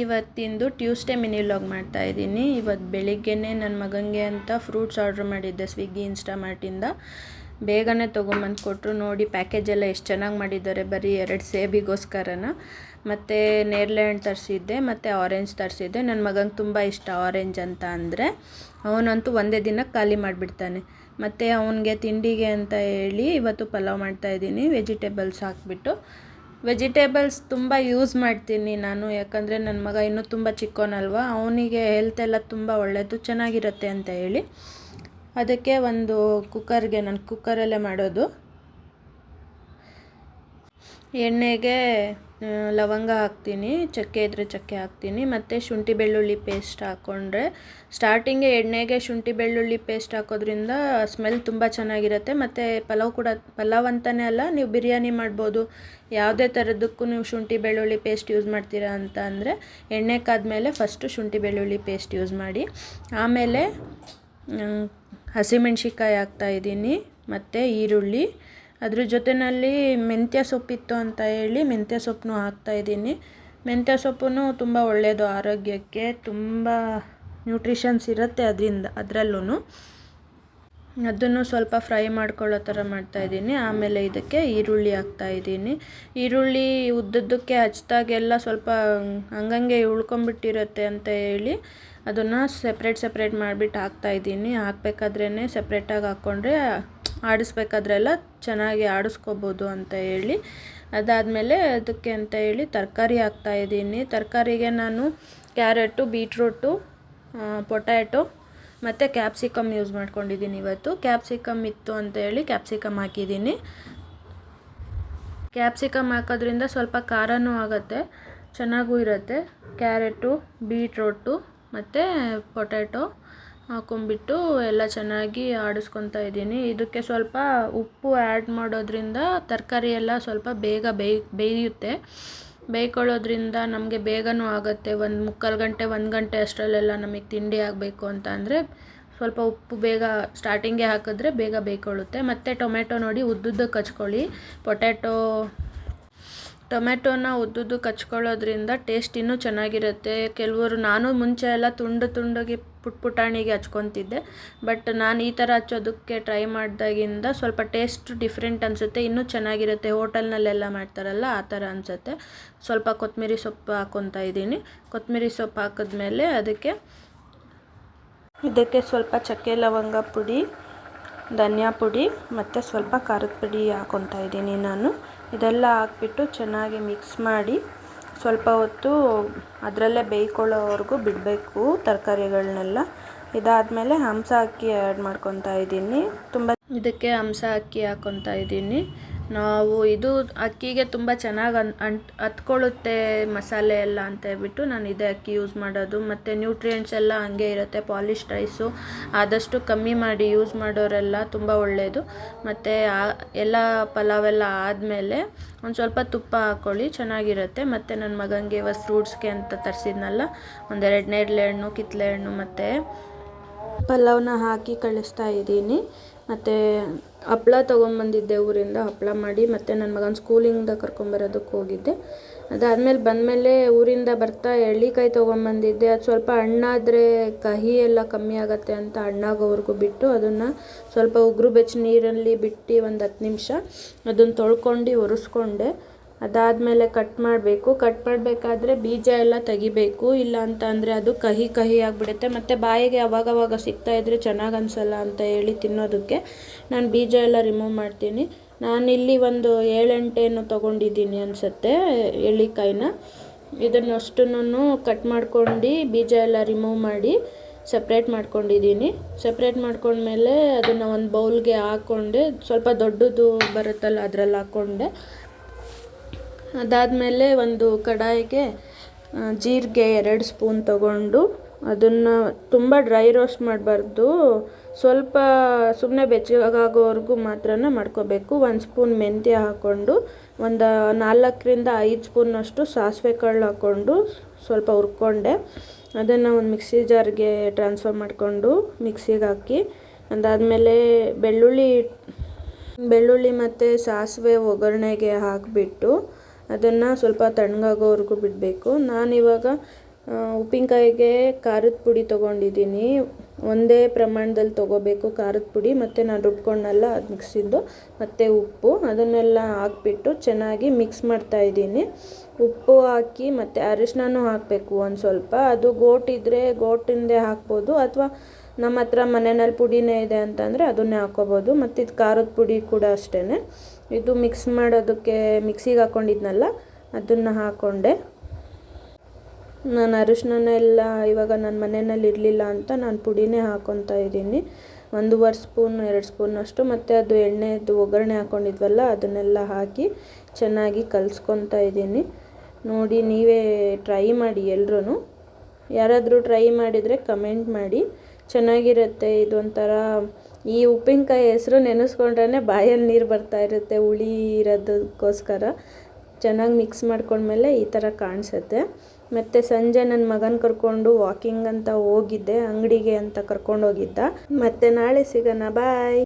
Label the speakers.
Speaker 1: ಇವತ್ತಿಂದು Tuesday mini vlog ಮಾಡ್ತಾ ಇದ್ದೀನಿ. ಇವತ್ತು ಬೆಳಿಗ್ಗೆನೇ ನನ್ನ ಮಗನಿಗೆ ಅಂತ ಫ್ರೂಟ್ಸ್ ಆರ್ಡ್ರ್ ಮಾಡಿದ್ದೆ ಸ್ವಿಗ್ಗಿ ಇನ್ಸ್ಟಾಮಾರ್ಟಿಂದ. ಬೇಗನೆ ತೊಗೊಂಬಂದು ಕೊಟ್ಟರು. ನೋಡಿ ಪ್ಯಾಕೇಜ್ ಎಲ್ಲ ಎಷ್ಟು ಚೆನ್ನಾಗಿ ಮಾಡಿದ್ದಾರೆ. ಬರೀ 2 ಸೇಬಿಗೋಸ್ಕರನ. ಮತ್ತು ನೇರಳೆ ಹಣ್ಣು ತರಿಸಿದ್ದೆ ಮತ್ತು ಆರೆಂಜ್ ತರಿಸಿದ್ದೆ. ನನ್ನ ಮಗನಿಗೆ ತುಂಬ ಇಷ್ಟ ಆರೆಂಜ್ ಅಂತ ಅಂದರೆ. ಅವನಂತೂ ಒಂದೇ ದಿನಕ್ಕೆ ಖಾಲಿ ಮಾಡಿಬಿಡ್ತಾನೆ. ಮತ್ತು ಅವನಿಗೆ ತಿಂಡಿಗೆ ಅಂತ ಹೇಳಿ ಇವತ್ತು ಪಲಾವ್ ಮಾಡ್ತಾಯಿದ್ದೀನಿ ವೆಜಿಟೇಬಲ್ಸ್ ಹಾಕ್ಬಿಟ್ಟು. ವೆಜಿಟೇಬಲ್ಸ್ ತುಂಬ ಯೂಸ್ ಮಾಡ್ತೀನಿ ನಾನು, ಯಾಕಂದರೆ ನನ್ನ ಮಗ ಇನ್ನೂ ತುಂಬ ಚಿಕ್ಕವನಲ್ವ, ಅವನಿಗೆ ಹೆಲ್ತ್ ಎಲ್ಲ ತುಂಬ ಒಳ್ಳೆಯದು ಚೆನ್ನಾಗಿರುತ್ತೆ ಅಂತ ಹೇಳಿ ಅದಕ್ಕೆ ಒಂದು ಕುಕ್ಕರ್ಗೆ ನಾನು ಕುಕ್ಕರಲ್ಲೇ ಮಾಡೋದು. ಎಣ್ಣೆಗೆ ಲವಂಗ ಹಾಕ್ತೀನಿ, ಚಕ್ಕೆ ಇದ್ದರೆ ಚಕ್ಕೆ ಹಾಕ್ತೀನಿ, ಮತ್ತು ಶುಂಠಿ ಬೆಳ್ಳುಳ್ಳಿ ಪೇಸ್ಟ್ ಹಾಕ್ಕೊಂಡ್ರೆ ಸ್ಟಾರ್ಟಿಂಗೇ ಎಣ್ಣೆಗೆ ಶುಂಠಿ ಬೆಳ್ಳುಳ್ಳಿ ಪೇಸ್ಟ್ ಹಾಕೋದ್ರಿಂದ ಸ್ಮೆಲ್ ತುಂಬ ಚೆನ್ನಾಗಿರುತ್ತೆ. ಮತ್ತು ಪಲಾವ್ ಅಂತಲೇ ಅಲ್ಲ, ನೀವು ಬಿರಿಯಾನಿ ಮಾಡ್ಬೋದು, ಯಾವುದೇ ಥರದಕ್ಕೂ ನೀವು ಶುಂಠಿ ಬೆಳ್ಳುಳ್ಳಿ ಪೇಸ್ಟ್ ಯೂಸ್ ಮಾಡ್ತೀರಾ ಅಂತ ಅಂದರೆ ಎಣ್ಣೆ ಕಾದ್ಮೇಲೆ ಫಸ್ಟು ಶುಂಠಿ ಬೆಳ್ಳುಳ್ಳಿ ಪೇಸ್ಟ್ ಯೂಸ್ ಮಾಡಿ. ಆಮೇಲೆ ಹಸಿಮೆಣ್ಸಿಕಾಯಿ ಹಾಕ್ತಾಯಿದ್ದೀನಿ ಮತ್ತು ಈರುಳ್ಳಿ, ಅದ್ರ ಜೊತೆಯಲ್ಲಿ ಮೆಂತ್ಯ ಸೊಪ್ಪಿತ್ತು ಅಂತ ಹೇಳಿ ಮೆಂತ್ಯ ಸೊಪ್ಪನ್ನು ಹಾಕ್ತಾಯಿದ್ದೀನಿ. ಮೆಂತ್ಯ ಸೊಪ್ಪು ತುಂಬ ಒಳ್ಳೆಯದು ಆರೋಗ್ಯಕ್ಕೆ, ತುಂಬ ನ್ಯೂಟ್ರಿಷನ್ಸ್ ಇರುತ್ತೆ ಅದರಲ್ಲೂ. ಅದನ್ನು ಸ್ವಲ್ಪ ಫ್ರೈ ಮಾಡ್ಕೊಳ್ಳೋ ಥರ ಮಾಡ್ತಾಯಿದ್ದೀನಿ. ಆಮೇಲೆ ಇದಕ್ಕೆ ಈರುಳ್ಳಿ ಹಾಕ್ತಾಯಿದ್ದೀನಿ. ಈರುಳ್ಳಿ ಉದ್ದುದ್ದಕ್ಕೆ ಹಚ್ಚಿದಾಗೆಲ್ಲ ಸ್ವಲ್ಪ ಹಂಗಂಗೆ ಉಳ್ಕೊಂಬಿಟ್ಟಿರುತ್ತೆ ಅಂತ ಹೇಳಿ ಅದನ್ನು ಸೆಪ್ರೇಟ್ ಮಾಡಿಬಿಟ್ಟು ಹಾಕ್ತಾಯಿದ್ದೀನಿ. ಹಾಕಬೇಕಾದ್ರೇ ಸೆಪ್ರೇಟಾಗಿ ಹಾಕ್ಕೊಂಡ್ರೆ ಆಡಿಸ್ಬೇಕಾದ್ರೆಲ್ಲ ಚೆನ್ನಾಗಿ ಆಡಿಸ್ಕೋಬೋದು ಅಂತ ಹೇಳಿ. ಅದಾದಮೇಲೆ ಅದಕ್ಕೆ ಅಂತ ಹೇಳಿ ತರಕಾರಿ ಹಾಕ್ತಾಯಿದ್ದೀನಿ. ತರಕಾರಿಗೆ ನಾನು ಕ್ಯಾರೆಟು, ಬೀಟ್ರೂಟು, ಪೊಟ್ಯಾಟೊ ಮತ್ತು ಕ್ಯಾಪ್ಸಿಕಮ್ ಯೂಸ್ ಮಾಡ್ಕೊಂಡಿದ್ದೀನಿ. ಇವತ್ತು ಕ್ಯಾಪ್ಸಿಕಮ್ ಇತ್ತು ಅಂತ ಹೇಳಿ ಕ್ಯಾಪ್ಸಿಕಮ್ ಹಾಕಿದ್ದೀನಿ. ಕ್ಯಾಪ್ಸಿಕಮ್ ಹಾಕೋದ್ರಿಂದ ಸ್ವಲ್ಪ ಖಾರನೂ ಆಗುತ್ತೆ, ಚೆನ್ನಾಗೂ ಇರುತ್ತೆ. ಕ್ಯಾರೆಟು, ಬೀಟ್ರೂಟು ಮತ್ತು ಪೊಟ್ಯಾಟೊ ಹಾಕೊಂಡ್ಬಿಟ್ಟು ಎಲ್ಲ ಚೆನ್ನಾಗಿ ಆಡಿಸ್ಕೊತಾ ಇದ್ದೀನಿ. ಇದಕ್ಕೆ ಸ್ವಲ್ಪ ಉಪ್ಪು ಆ್ಯಡ್ ಮಾಡೋದ್ರಿಂದ ತರಕಾರಿ ಎಲ್ಲ ಸ್ವಲ್ಪ ಬೇಗ ಬೇಯುತ್ತೆ. ಬೇಯ್ಕೊಳ್ಳೋದ್ರಿಂದ ನಮಗೆ ಬೇಗನೂ ಆಗುತ್ತೆ. 1 ಗಂಟೆ 1 ಗಂಟೆ ಅಷ್ಟರಲ್ಲೆಲ್ಲ ನಮಗೆ ತಿಂಡಿ ಆಗಬೇಕು ಅಂತ ಅಂದರೆ ಸ್ವಲ್ಪ ಉಪ್ಪು ಬೇಗ ಸ್ಟಾರ್ಟಿಂಗೇ ಹಾಕಿದ್ರೆ ಬೇಗ ಬೇಯ್ಕೊಳ್ಳುತ್ತೆ. ಮತ್ತು ಟೊಮೆಟೊ ನೋಡಿ ಉದ್ದುದ್ದಕ್ಕೆ ಹಚ್ಕೊಳ್ಳಿ. ಟೊಮೆಟೊನ ಉದ್ದುದ್ದಕ್ಕೆ ಹಚ್ಕೊಳ್ಳೋದ್ರಿಂದ ಟೇಸ್ಟ್ ಇನ್ನೂ ಚೆನ್ನಾಗಿರುತ್ತೆ. ಕೆಲವರು, ನಾನು ಮುಂಚೆ ಎಲ್ಲ ತುಂಡಗೆ ಪುಟಾಣಿಗೆ ಹಚ್ಕೊತಿದ್ದೆ, ಬಟ್ ನಾನು ಈ ಥರ ಹಚ್ಚೋದಕ್ಕೆ ಟ್ರೈ ಮಾಡಿದಾಗಿಂದ ಸ್ವಲ್ಪ ಟೇಸ್ಟ್ ಡಿಫ್ರೆಂಟ್ ಅನಿಸುತ್ತೆ, ಇನ್ನೂ ಚೆನ್ನಾಗಿರುತ್ತೆ. ಹೋಟೆಲ್ನಲ್ಲೆಲ್ಲ ಮಾಡ್ತಾರಲ್ಲ ಆ ಥರ ಅನಿಸುತ್ತೆ. ಸ್ವಲ್ಪ ಕೊತ್ತಂಬರಿ ಸೊಪ್ಪು ಹಾಕ್ಕೊತಾ ಇದ್ದೀನಿ. ಕೊತ್ತಂಬರಿ ಸೊಪ್ಪು ಹಾಕಿದ್ಮೇಲೆ ಇದಕ್ಕೆ ಸ್ವಲ್ಪ ಚಕ್ಕೆ ಲವಂಗ ಪುಡಿ, ಧನಿಯಾ ಪುಡಿ ಮತ್ತು ಸ್ವಲ್ಪ ಖಾರದ ಪುಡಿ ಹಾಕ್ಕೊತಾ ಇದ್ದೀನಿ ನಾನು. ಇದೆಲ್ಲ ಹಾಕ್ಬಿಟ್ಟು ಚೆನ್ನಾಗಿ ಮಿಕ್ಸ್ ಮಾಡಿ ಸ್ವಲ್ಪ ಹೊತ್ತು ಅದರಲ್ಲೇ ಬೇಯ್ಕೊಳ್ಳೋವರೆಗೂ ಬಿಡಬೇಕು ತರಕಾರಿಗಳನ್ನೆಲ್ಲ. ಇದಾದಮೇಲೆ ಹಂಸ ಅಕ್ಕಿ ಆ್ಯಡ್ ಮಾಡ್ಕೊತಾ ಇದ್ದೀನಿ. ಇದಕ್ಕೆ ಹಂಸ ಅಕ್ಕಿ ಹಾಕ್ಕೊತಾ ಇದ್ದೀನಿ. ಇದು ಅಕ್ಕಿಗೆ ತುಂಬ ಚೆನ್ನಾಗಿ ಹತ್ಕೊಳ್ಳುತ್ತೆ ಮಸಾಲೆ ಎಲ್ಲ ಅಂತ ಹೇಳ್ಬಿಟ್ಟು ನಾನು ಇದೇ ಅಕ್ಕಿ ಯೂಸ್ ಮಾಡೋದು. ಮತ್ತು ನ್ಯೂಟ್ರಿಯೆಂಟ್ಸ್ ಎಲ್ಲ ಹಂಗೆ ಇರುತ್ತೆ. ಪಾಲಿಶ್ಡ್ ರೈಸು ಆದಷ್ಟು ಕಮ್ಮಿ ಮಾಡಿ ಯೂಸ್ ಮಾಡೋರೆಲ್ಲ ತುಂಬ ಒಳ್ಳೆಯದು. ಮತ್ತು ಎಲ್ಲ ಪಲಾವೆಲ್ಲ ಆದಮೇಲೆ ಒಂದು ಸ್ವಲ್ಪ ತುಪ್ಪ ಹಾಕ್ಕೊಳ್ಳಿ, ಚೆನ್ನಾಗಿರುತ್ತೆ. ಮತ್ತು ನನ್ನ ಮಗನಿಗೆ ಇವತ್ತು ಫ್ರೂಟ್ಸ್ಗೆ ಅಂತ ತರಿಸಿದ್ನಲ್ಲ, 1-2 ನೇರಳೆ ಹಣ್ಣು, ಕಿತ್ತಳೆ ಹಣ್ಣು ಮತ್ತು ಪಲಾವ್ನ ಹಾಕಿ ಕಳಿಸ್ತಾ ಇದ್ದೀನಿ. ಮತ್ತು ಹಪ್ಳ ತೊಗೊಂಬಂದಿದ್ದೆ ಊರಿಂದ, ಹಪ್ಪಳ ಮಾಡಿ ಮತ್ತು ನನ್ನ ಮಗನ ಸ್ಕೂಲಿಂದ ಕರ್ಕೊಂಬರೋದಕ್ಕೆ ಹೋಗಿದ್ದೆ. ಅದಾದಮೇಲೆ ಬಂದಮೇಲೆ ಊರಿಂದ ಬರ್ತಾ ಎಳ್ಳಿಕಾಯಿ ತೊಗೊಂಬಂದಿದ್ದೆ. ಅದು ಸ್ವಲ್ಪ ಹಣ್ಣಾದರೆ ಕಹಿ ಎಲ್ಲ ಕಮ್ಮಿ ಆಗುತ್ತೆ ಅಂತ ಹಣ್ಣಾಗೋವರೆಗೂ ಬಿಟ್ಟು ಅದನ್ನು ಸ್ವಲ್ಪ ಉಗುರು ಬೆಚ್ಚ ನೀರಲ್ಲಿ ಬಿಟ್ಟು ಒಂದು 10 ನಿಮಿಷ ಅದನ್ನು ತೊಳ್ಕೊಂಡು ಒರೆಸ್ಕೊಂಡೆ. ಅದಾದಮೇಲೆ ಕಟ್ ಮಾಡಬೇಕಾದ್ರೆ ಬೀಜ ಎಲ್ಲ ತೆಗಿಬೇಕು, ಇಲ್ಲ ಅಂತ ಅಂದರೆ ಅದು ಕಹಿ ಆಗಿಬಿಡುತ್ತೆ. ಮತ್ತು ಬಾಯಿಗೆ ಅವಾಗವಾಗ ಸಿಗ್ತಾಯಿದ್ರೆ ಚೆನ್ನಾಗಿ ಅನಿಸಲ್ಲ ಅಂತ ಹೇಳಿ ತಿನ್ನೋದಕ್ಕೆ ನಾನು ಬೀಜ ಎಲ್ಲ ರಿಮೂವ್ ಮಾಡ್ತೀನಿ. ನಾನಿಲ್ಲಿ ಒಂದು 7-8 ಏನು ತೊಗೊಂಡಿದ್ದೀನಿ ಅನಿಸುತ್ತೆ ಎಳ್ಳಿಕಾಯಿನ. ಇದನ್ನಷ್ಟನ್ನು ಕಟ್ ಮಾಡ್ಕೊಂಡು ಬೀಜ ಎಲ್ಲ ರಿಮೂವ್ ಮಾಡಿ ಸಪ್ರೇಟ್ ಮಾಡ್ಕೊಂಡಿದ್ದೀನಿ. ಸಪ್ರೇಟ್ ಮಾಡ್ಕೊಂಡ್ಮೇಲೆ ಅದನ್ನು ಒಂದು ಬೌಲ್ಗೆ ಹಾಕ್ಕೊಂಡೆ, ಸ್ವಲ್ಪ ದೊಡ್ಡದು ಬರುತ್ತಲ್ಲ ಅದರಲ್ಲಿ ಹಾಕ್ಕೊಂಡೆ. ಅದಾದಮೇಲೆ ಒಂದು ಕಡಾಯಿಗೆ ಜೀರಿಗೆ 2 ಸ್ಪೂನ್ ತೊಗೊಂಡು ಅದನ್ನು ತುಂಬ ಡ್ರೈ ರೋಸ್ಟ್ ಮಾಡಬಾರ್ದು, ಸ್ವಲ್ಪ ಸುಮ್ಮನೆ ಬೆಚ್ಚಗಾಗೋವರೆಗೂ ಮಾತ್ರ ಮಾಡ್ಕೋಬೇಕು. 1 ಸ್ಪೂನ್ ಮೆಂತ್ಯ ಹಾಕ್ಕೊಂಡು, ಒಂದು 4-5 ಸ್ಪೂನಷ್ಟು ಸಾಸಿವೆ ಕಾಳು ಹಾಕ್ಕೊಂಡು ಸ್ವಲ್ಪ ಹುರ್ಕೊಂಡೆ. ಅದನ್ನು ಒಂದು ಮಿಕ್ಸಿ ಜಾರ್ಗೆ ಟ್ರಾನ್ಸ್ಫರ್ ಮಾಡಿಕೊಂಡು ಮಿಕ್ಸಿಗೆ ಹಾಕಿ, ಅದಾದಮೇಲೆ ಬೆಳ್ಳುಳ್ಳಿ ಮತ್ತು ಸಾಸಿವೆ ಒಗ್ಗರಣೆಗೆ ಹಾಕಿಬಿಟ್ಟು ಅದನ್ನು ಸ್ವಲ್ಪ ತಣ್ಣಗಾಗೋವರೆಗೂ ಬಿಡಬೇಕು. ನಾನಿವಾಗ ಉಪ್ಪಿನಕಾಯಿಗೆ ಖಾರದ ಪುಡಿ ತೊಗೊಂಡಿದ್ದೀನಿ. ಒಂದೇ ಪ್ರಮಾಣದಲ್ಲಿ ತೊಗೋಬೇಕು ಖಾರದ ಪುಡಿ, ಮತ್ತು ನಾನು ರುಬ್ಕೊಂಡಲ್ಲ ಅದು ಮಿಕ್ಸಿದ್ದು, ಮತ್ತು ಉಪ್ಪು ಅದನ್ನೆಲ್ಲ ಹಾಕ್ಬಿಟ್ಟು ಚೆನ್ನಾಗಿ ಮಿಕ್ಸ್ ಮಾಡ್ತಾಯಿದ್ದೀನಿ. ಉಪ್ಪು ಹಾಕಿ ಮತ್ತು ಅರಿಶಿನನೂ ಹಾಕಬೇಕು ಒಂದು ಸ್ವಲ್ಪ. ಅದು ಗೋಟಿದ್ರೆ ಗೋಟಿಂದೇ ಹಾಕ್ಬೋದು, ಅಥವಾ ನಮ್ಮ ಹತ್ರ ಮನೆಯಲ್ಲಿ ಪುಡಿನೇ ಇದೆ ಅಂತಂದರೆ ಅದನ್ನೇ ಹಾಕ್ಕೋಬೋದು. ಮತ್ತು ಇದು ಖಾರದ ಪುಡಿ ಕೂಡ ಅಷ್ಟೇ. ಇದು ಮಿಕ್ಸ್ ಮಾಡೋದಕ್ಕೆ ಮಿಕ್ಸಿಗೆ ಹಾಕ್ಕೊಂಡಿದ್ನಲ್ಲ ಅದನ್ನು ಹಾಕ್ಕೊಂಡೆ. ನಾನು ಅರಿಶಿನೆಲ್ಲ ಇವಾಗ ನನ್ನ ಮನೆಯಲ್ಲಿ ಇರಲಿಲ್ಲ ಅಂತ ನಾನು ಪುಡಿನೇ ಹಾಕ್ಕೊತಾ ಇದ್ದೀನಿ. 1 ಸ್ಪೂನ್ 2 ಸ್ಪೂನಷ್ಟು. ಮತ್ತು ಅದು ಎಣ್ಣೆದು ಒಗ್ಗರಣೆ ಹಾಕ್ಕೊಂಡಿದ್ವಲ್ಲ ಅದನ್ನೆಲ್ಲ ಹಾಕಿ ಚೆನ್ನಾಗಿ ಕಲಿಸ್ಕೊತಾ ಇದ್ದೀನಿ. ನೋಡಿ, ನೀವೇ ಟ್ರೈ ಮಾಡಿ ಎಲ್ರೂ. ಯಾರಾದರೂ ಟ್ರೈ ಮಾಡಿದರೆ ಕಮೆಂಟ್ ಮಾಡಿ. ಚೆನ್ನಾಗಿರುತ್ತೆ. ಇದೊಂಥರ ಈ ಉಪ್ಪಿನಕಾಯಿ ಹೆಸರು ನೆನೆಸ್ಕೊಂಡ್ರೆ ಬಾಯಲ್ಲಿ ನೀರು ಬರ್ತಾ ಇರುತ್ತೆ, ಹುಳಿ ಇರೋದಕ್ಕೋಸ್ಕರ. ಚೆನ್ನಾಗಿ ಮಿಕ್ಸ್ ಮಾಡ್ಕೊಂಡ್ಮೇಲೆ ಈ ಥರ ಕಾಣಿಸುತ್ತೆ. ಮತ್ತು ಸಂಜೆ ನನ್ನ ಮಗನ ಕರ್ಕೊಂಡು ವಾಕಿಂಗ್ ಅಂತ ಹೋಗಿದ್ದೆ, ಅಂಗಡಿಗೆ ಅಂತ ಕರ್ಕೊಂಡೋಗಿದ್ದ. ಮತ್ತು ನಾಳೆ ಸಿಗೋಣ, ಬಾಯ್.